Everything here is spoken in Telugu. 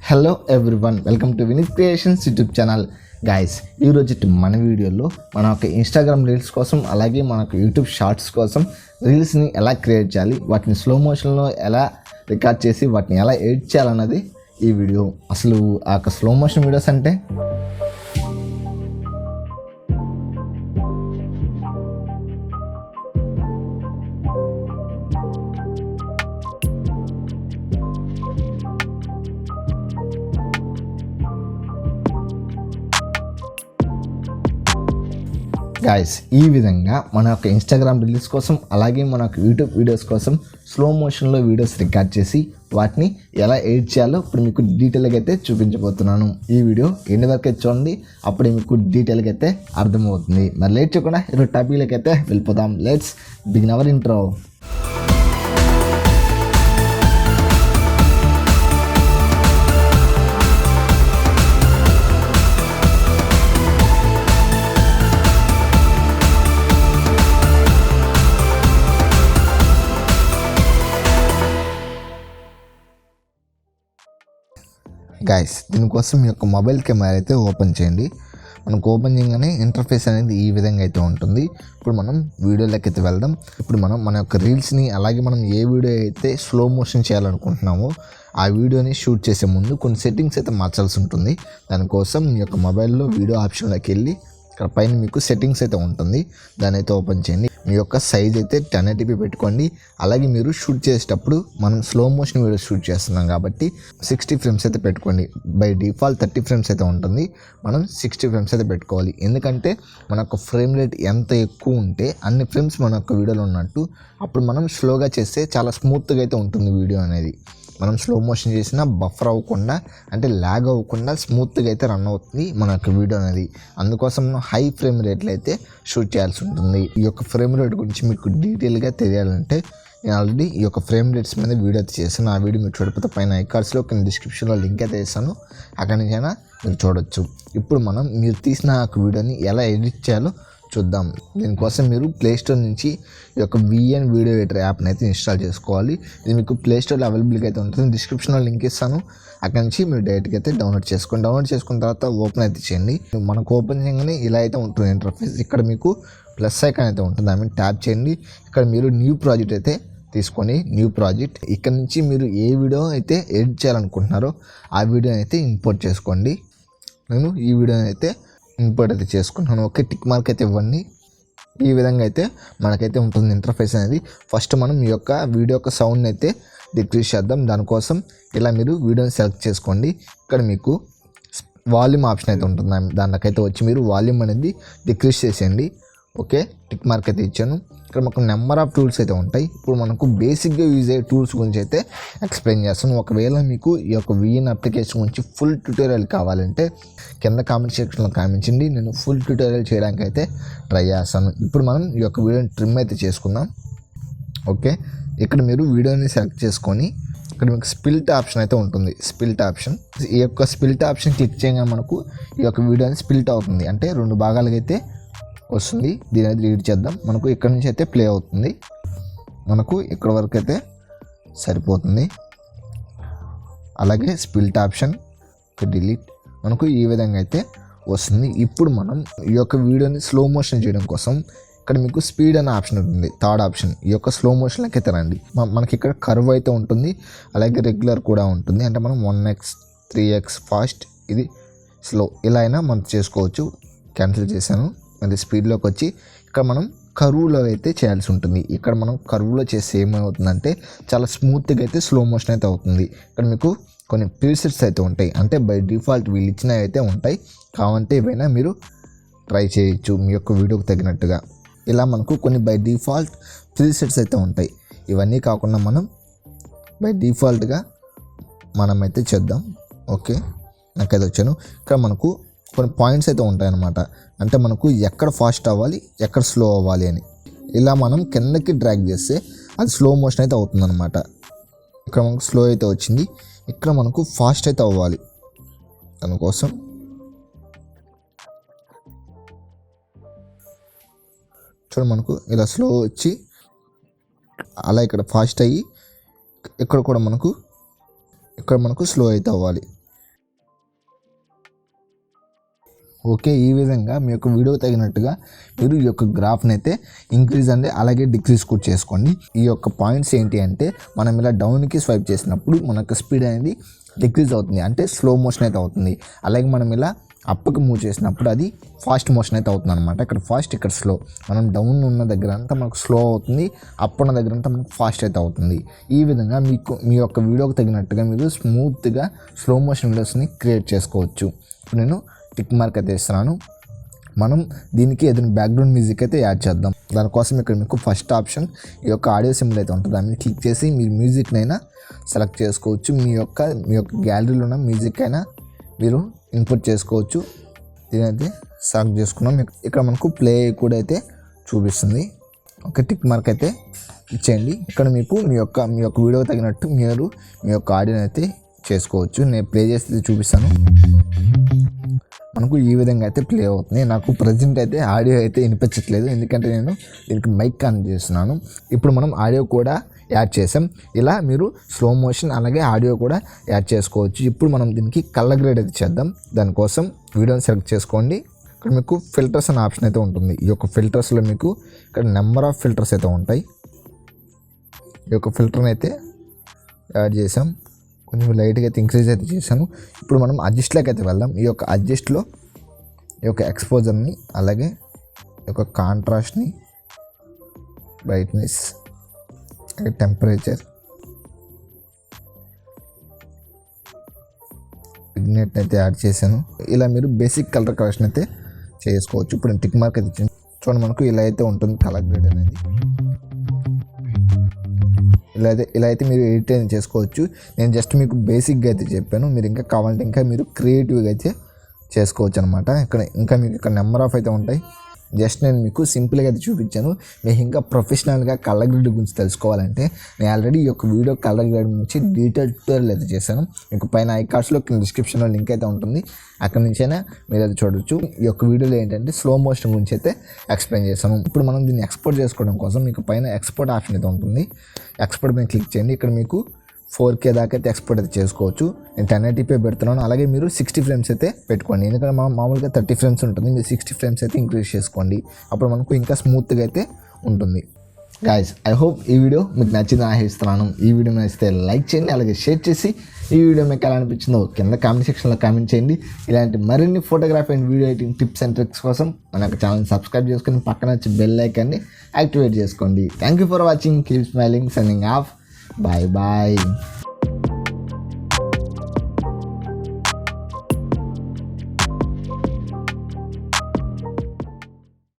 Hello everyone, welcome to Vineeth creations YouTube channel. Guys, ఈరోజు మన వీడియోలో మన ఒక ఇన్స్టాగ్రామ్ రీల్స్ కోసం అలాగే మనకు యూట్యూబ్ షార్ట్స్ కోసం రీల్స్ని ఎలా క్రియేట్ చేయాలి, వాటిని స్లో మోషన్లో ఎలా రికార్డ్ చేసి వాటిని ఎలా ఎడిట్ చేయాలన్నది ఈ వీడియో. అసలు ఆ స్లో మోషన్ వీడియోస్ అంటే గాయస్, ఈ విధంగా మన యొక్క ఇన్స్టాగ్రామ్ రీల్స్ కోసం అలాగే మన యొక్క యూట్యూబ్ వీడియోస్ కోసం స్లో మోషన్లో వీడియోస్ రికార్డ్ చేసి వాటిని ఎలా ఎడిట్ చేయాలో ఇప్పుడు మీకు డీటెయిల్గా అయితే చూపించబోతున్నాను. ఈ వీడియో ఎండ్ వరకు అయితే చూడండి, అప్పుడు మీకు డీటెయిల్గా అయితే అర్థమవుతుంది. మరి లేట్ చేయకుండా ఈరోజు టాపిక్లోకి అయితే వెళ్ళిపోదాం. Let's begin our intro. Guys, దీనికోసం మీ యొక్క మొబైల్ కెమెరా అయితే ఓపెన్ చేయండి. మనకు ఓపెన్ చేయగానే ఇంటర్ఫేస్ అనేది ఈ విధంగా అయితే ఉంటుంది. ఇప్పుడు మనం వీడియోలోకి అయితే వెళ్దాం. ఇప్పుడు మనం మన యొక్క రీల్స్ని అలాగే మనం ఏ వీడియో అయితే స్లో మోషన్ చేయాలనుకుంటున్నామో ఆ వీడియోని షూట్ చేసే ముందు కొన్ని సెట్టింగ్స్ అయితే మార్చాల్సి ఉంటుంది. దానికోసం మీ యొక్క మొబైల్లో వీడియో ఆప్షన్లోకి వెళ్ళి ఇక్కడ పైన మీకు సెట్టింగ్స్ అయితే ఉంటుంది, దాన్ని అయితే ఓపెన్ చేయండి. మీ యొక్క సైజ్ అయితే 1080p పెట్టుకోండి. అలాగే మీరు షూట్ చేసేటప్పుడు మనం స్లో మోషన్ వీడియో షూట్ చేస్తున్నాం కాబట్టి 60 ఫ్రేమ్స్ అయితే పెట్టుకోండి. బై డిఫాల్ట్ 30 ఫ్రేమ్స్ అయితే ఉంటుంది, మనం 60 ఫ్రేమ్స్ అయితే పెట్టుకోవాలి. ఎందుకంటే మన యొక్క ఫ్రేమ్ రేట్ ఎంత ఎక్కువ ఉంటే అన్ని ఫ్రేమ్స్ మన యొక్క వీడియోలో ఉన్నట్టు. అప్పుడు మనం స్లోగా చేస్తే చాలా స్మూత్గా అయితే ఉంటుంది వీడియో అనేది. మనం స్లో మోషన్ చేసినా బఫర్ అవ్వకుండా, అంటే ల్యాగ్ అవ్వకుండా స్మూత్గా అయితే రన్ అవుతుంది మన యొక్క వీడియో అనేది. అందుకోసం మనం హై ఫ్రేమ్ రేట్లు అయితే షూట్ చేయాల్సి ఉంటుంది. ఈ యొక్క ఫ్రేమ్ రేట్ గురించి మీకు డీటెయిల్గా తెలియాలంటే నేను ఆల్రెడీ ఈ యొక్క ఫ్రేమ్ రేట్స్ మీద వీడియో అయితే చేశాను. ఆ వీడియో మీరు చూడకపోతే పైన ఐకార్డ్స్లో కింద డిస్క్రిప్షన్లో లింక్ అయితే వేస్తాను, అక్కడి నుంచైనా మీరు చూడొచ్చు. ఇప్పుడు మనం మీరు తీసిన ఆ వీడియోని ఎలా ఎడిట్ చేయాలో చూద్దాం. దీనికోసం మీరు ప్లేస్టోర్ నుంచి ఈ యొక్క విఎన్ వీడియో ఎడిటర్ యాప్ని అయితే ఇన్స్టాల్ చేసుకోవాలి. ఇది మీకు ప్లేస్టోర్లో అవైలబుల్గా అయితే ఉంటుంది, డిస్క్రిప్షన్లో లింక్ ఇస్తాను, అక్కడి నుంచి మీరు డైరెక్ట్గా అయితే డౌన్లోడ్ చేసుకోండి. డౌన్లోడ్ చేసుకున్న తర్వాత ఓపెన్ అయితే చేయండి. మనకు ఓపెన్ చేయగానే ఇలా అయితే ఉంటుంది ఇంటర్ఫేస్. ఇక్కడ మీకు ప్లస్ ఐకాన్ అయితే ఉంటుంది, ఐ మీన్ ట్యాప్ చేయండి. ఇక్కడ మీరు న్యూ ప్రాజెక్ట్ అయితే తీసుకొని న్యూ ప్రాజెక్ట్, ఇక్కడ నుంచి మీరు ఏ వీడియో అయితే ఎడిట్ చేయాలనుకుంటున్నారో ఆ వీడియోని అయితే ఇంపోర్ట్ చేసుకోండి. నేను ఈ వీడియోని అయితే ఇంపోర్ట్ అయితే చేసుకుంటున్నాను. ఓకే, టిక్ మార్క్ అయితే ఇవ్వండి. ఈ విధంగా అయితే మనకైతే ఉంటుంది ఇంటర్ఫేస్ అనేది. ఫస్ట్ మనం ఈ యొక్క వీడియో యొక్క సౌండ్ని అయితే డిక్రీజ్ చేద్దాం. దానికోసం ఇలా మీరు వీడియోని సెలెక్ట్ చేసుకోండి. ఇక్కడ మీకు వాల్యూమ్ ఆప్షన్ అయితే ఉంటుంది, దానికైతే వచ్చి మీరు వాల్యూమ్ అనేది డిక్రీజ్ చేసేయండి. ఓకే, టిక్ మార్క్ అయితే ఇచ్చాను. ఇక్కడ మనకు నెంబర్ ఆఫ్ టూల్స్ అయితే ఉంటాయి. ఇప్పుడు మనకు బేసిక్గా యూజ్ అయ్యే టూల్స్ గురించి అయితే ఎక్స్ప్లెయిన్ చేస్తాను. ఒకవేళ మీకు ఈ యొక్క విఎన్ అప్లికేషన్ గురించి ఫుల్ ట్యూటోరియల్ కావాలంటే కింద కామెంట్ సెక్షన్లో కామెంట్, నేను ఫుల్ ట్యూటోరియల్ చేయడానికి అయితే ట్రై చేస్తాను. ఇప్పుడు మనం ఈ యొక్క వీడియోని ట్రిమ్ అయితే చేసుకుందాం. ఓకే, ఇక్కడ మీరు వీడియోని సెలెక్ట్ చేసుకొని ఇక్కడ మీకు స్ప్లిట్ ఆప్షన్ అయితే ఉంటుంది. స్ప్లిట్ ఆప్షన్, ఈ యొక్క స్ప్లిట్ ఆప్షన్ క్లిక్ చేయగానే మనకు ఈ యొక్క వీడియోని స్ప్లిట్ అవుతుంది, అంటే 2 భాగాలుగా అయితే వస్తుంది. దీని అయితే రీడ్ చేద్దాం. మనకు ఇక్కడ నుంచి అయితే ప్లే అవుతుంది, మనకు ఇక్కడ వరకు అయితే సరిపోతుంది. అలాగే స్ప్లిట్ ఆప్షన్ డిలీట్, మనకు ఈ విధంగా అయితే వస్తుంది. ఇప్పుడు మనం ఈ యొక్క వీడియోని స్లో మోషన్ చేయడం కోసం ఇక్కడ మీకు స్పీడ్ అనే ఆప్షన్ ఉంటుంది, థర్డ్ ఆప్షన్. ఈ యొక్క స్లో మోషన్లోకి అయితే రండి. మనకి ఇక్కడ కర్వ్ అయితే ఉంటుంది, అలాగే రెగ్యులర్ కూడా ఉంటుంది. అంటే మనం 1x 3x ఫాస్ట్, ఇది స్లో, ఇలా అయినా మనం చేసుకోవచ్చు. క్యాన్సిల్ చేశాను. మళ్ళీ స్పీడ్లోకి వచ్చి ఇక్కడ మనం కర్వ్లో అయితే చేయాల్సి ఉంటుంది. ఇక్కడ మనం కర్వ్లో చేస్తే ఏమవుతుందంటే చాలా స్మూత్గా అయితే స్లో మోషన్ అయితే అవుతుంది. ఇక్కడ మీకు కొన్ని ప్రీసెట్స్ అయితే ఉంటాయి, అంటే బై డిఫాల్ట్ వీళ్ళు ఇచ్చినవి అయితే ఉంటాయి. కావంటే ఏవైనా మీరు ట్రై చేయొచ్చు మీ యొక్క వీడియోకి తగినట్టుగా. ఇలా మనకు కొన్ని బై డిఫాల్ట్ ప్రీసెట్స్ అయితే ఉంటాయి. ఇవన్నీ కాకుండా మనం బై డిఫాల్ట్గా మనమైతే చేద్దాం. ఓకే, నాకైతే వచ్చాను. ఇక్కడ మనకు కొన్ని పాయింట్స్ అయితే ఉంటాయన్నమాట, అంటే మనకు ఎక్కడ ఫాస్ట్ అవ్వాలి ఎక్కడ స్లో అవ్వాలి అని. ఇలా మనం కిందకి డ్రాగ్ చేస్తే అది స్లో మోషన్ అయితే అవుతుందన్నమాట. ఇక్కడ మనకు స్లో అయితే వచ్చింది, ఇక్కడ మనకు ఫాస్ట్ అయితే అవ్వాలి. దానికోసం చూడండి, మనకు ఇలా స్లో వచ్చి అలా ఇక్కడ ఫాస్ట్ అయ్యి ఇక్కడ కూడా మనకు స్లో అయితే అవ్వాలి. ఓకే, ఈ విధంగా మీ యొక్క వీడియోకి తగినట్టుగా మీరు ఈ యొక్క గ్రాఫ్ని అయితే ఇంక్రీజ్ అండ్ అలాగే డిక్రీజ్ కూడా చేసుకోండి. ఈ యొక్క పాయింట్స్ ఏంటి అంటే మనం ఇలా డౌన్కి స్వైప్ చేసినప్పుడు మన యొక్క స్పీడ్ అనేది డిక్రీజ్ అవుతుంది, అంటే స్లో మోషన్ అయితే అవుతుంది. అలాగే మనం ఇలా అప్కి మూవ్ చేసినప్పుడు అది ఫాస్ట్ మోషన్ అయితే అవుతుంది అనమాట. ఇక్కడ ఫాస్ట్, ఇక్కడ స్లో. మనం డౌన్ ఉన్న దగ్గర అంతా మనకు స్లో అవుతుంది, అప్ ఉన్న దగ్గర అంతా మనకు ఫాస్ట్ అయితే అవుతుంది. ఈ విధంగా మీ యొక్క వీడియోకి తగినట్టుగా మీరు స్మూత్గా స్లో మోషన్ వీడియోస్ని క్రియేట్ చేసుకోవచ్చు. ఇప్పుడు నేను టిక్ మార్క్ అయితే ఇస్తున్నాను. మనం దీనికి ఏదైనా బ్యాక్గ్రౌండ్ మ్యూజిక్ అయితే యాడ్ చేద్దాం. దానికోసం ఇక్కడ మీకు ఫస్ట్ ఆప్షన్ ఈ యొక్క ఆడియో సింబల్ అయితే ఉంటుంది, దాన్ని క్లిక్ చేసి మీరు మ్యూజిక్నైనా సెలెక్ట్ చేసుకోవచ్చు. మీ యొక్క గ్యాలరీలో ఉన్న మ్యూజిక్ అయినా మీరు ఇన్పుట్ చేసుకోవచ్చు. దీనైతే సెలెక్ట్ చేసుకున్నాం. ఇక్కడ మనకు ప్లే కూడా అయితే చూపిస్తుంది. ఒక టిక్ మార్క్ అయితే ఇచ్చేయండి. ఇక్కడ మీకు మీ యొక్క వీడియో తగినట్టు మీరు మీ యొక్క ఆడియోని అయితే చేసుకోవచ్చు. నేను ప్లే చేసి చూపిస్తాను. మనకు ఈ విధంగా అయితే ప్లే అవుతుంది. నాకు ప్రజెంట్ అయితే ఆడియో అయితే వినిపించట్లేదు, ఎందుకంటే నేను దీనికి మైక్ ఆన్ చేస్తున్నాను. ఇప్పుడు మనం ఆడియో కూడా యాడ్ చేసాం. ఇలా మీరు స్లో మోషన్ అలాగే ఆడియో కూడా యాడ్ చేసుకోవచ్చు. ఇప్పుడు మనం దీనికి కలర్ గ్రేడ్ అయితే చేద్దాం. దానికోసం వీడియోని సెలెక్ట్ చేసుకోండి. ఇక్కడ మీకు ఫిల్టర్స్ అనే ఆప్షన్ అయితే ఉంటుంది. ఈ యొక్క ఫిల్టర్స్లో మీకు ఇక్కడ నెంబర్ ఆఫ్ ఫిల్టర్స్ అయితే ఉంటాయి. ఈ యొక్క ఫిల్టర్ని అయితే యాడ్ చేసాం. కొంచెం లైట్గా అయితే ఇంక్రీజ్ అయితే చేశాను. ఇప్పుడు మనం అడ్జస్ట్లోకి అయితే వెళ్దాం. ఈ యొక్క అడ్జస్ట్లో ఈ యొక్క ఎక్స్పోజర్ని అలాగే ఈ యొక్క కాంట్రాస్ట్ని, బ్రైట్నెస్, టెంపరేచర్, విగ్నెట్ అయితే యాడ్ చేశాను. ఇలా మీరు బేసిక్ కలర్ కరెక్షన్ అయితే చేసుకోవచ్చు. ఇప్పుడు నేను టిక్ మార్క్ అయితే ఇచ్చాను. చూడండి, మనకు ఇలా అయితే ఉంటుంది కలర్ గ్రేడ్ అనేది. ఇలా అయితే మీరు ఎడిట్ అయితే చేసుకోవచ్చు. నేను జస్ట్ మీకు బేసిక్గా అయితే చెప్పాను. మీరు ఇంకా కావాలంటే ఇంకా మీరు క్రియేటివ్గా అయితే చేసుకోవచ్చు అనమాట. ఇంకా మీకు ఇక్కడ నెంబర్ ఆఫ్ అయితే ఉంటాయి. జస్ట్ నేను మీకు సింపుల్గా అయితే చూపించాను. మీకు ఇంకా ప్రొఫెషనల్గా కలర్ గ్రేడ్ గురించి తెలుసుకోవాలంటే నేను ఆల్రెడీ ఈ యొక్క వీడియో కలర్ గ్రేడ్ గురించి డీటెయిల్ ట్యూటోరియల్ అయితే చేశాను. మీకు పైన ఐకార్డ్స్లో డిస్క్రిప్షన్లో లింక్ అయితే ఉంటుంది, అక్కడి నుంచైనా మీరు అయితే చూడవచ్చు. ఈ యొక్క వీడియోలో ఏంటంటే స్లో మోషన్ గురించి అయితే ఎక్స్ప్లెయిన్ చేశాను. ఇప్పుడు మనం దీన్ని ఎక్స్పోర్ట్ చేసుకోవడం కోసం మీకు పైన ఎక్స్పోర్ట్ ఆప్షన్ అయితే ఉంటుంది. ఎక్స్పోర్ట్ మీద క్లిక్ చేయండి. ఇక్కడ మీకు 4K దాకా అయితే ఎక్స్పోర్ట్ అయితే చేసుకోవచ్చు. నేను 1080p పెడుతున్నాను. అలాగే మీరు 60 ఫ్రేమ్స్ అయితే పెట్టుకోండి, ఎందుకంటే మామూలుగా 30 ఫ్రేమ్స్ ఉంటుంది. మీరు 60 ఫ్రేమ్స్ అయితే ఇంక్రీజ్ చేసుకోండి. అప్పుడు మనకు ఇంకా స్మూత్గా అయితే ఉంటుంది. గైస్, ఐ హోప్ ఈ వీడియో మీకు నచ్చిందని ఆశిస్తున్నాను. ఈ వీడియో నచ్చితే లైక్ చేయండి, అలాగే షేర్ చేసి ఈ వీడియో మీకు ఎలా అనిపించిందో కింద కామెంట్ సెక్షన్లో కామెంట్ చేయండి. ఇలాంటి మరిన్ని photography and video editing tips and tricks కోసం మన యొక్క ఛానల్ని సబ్స్క్రైబ్ చేసుకొని పక్కన వచ్చి బెల్ ఐకాన్ని యాక్టివేట్ చేసుకోండి. Thank you for watching. Keep smiling. Signing off. Bye bye.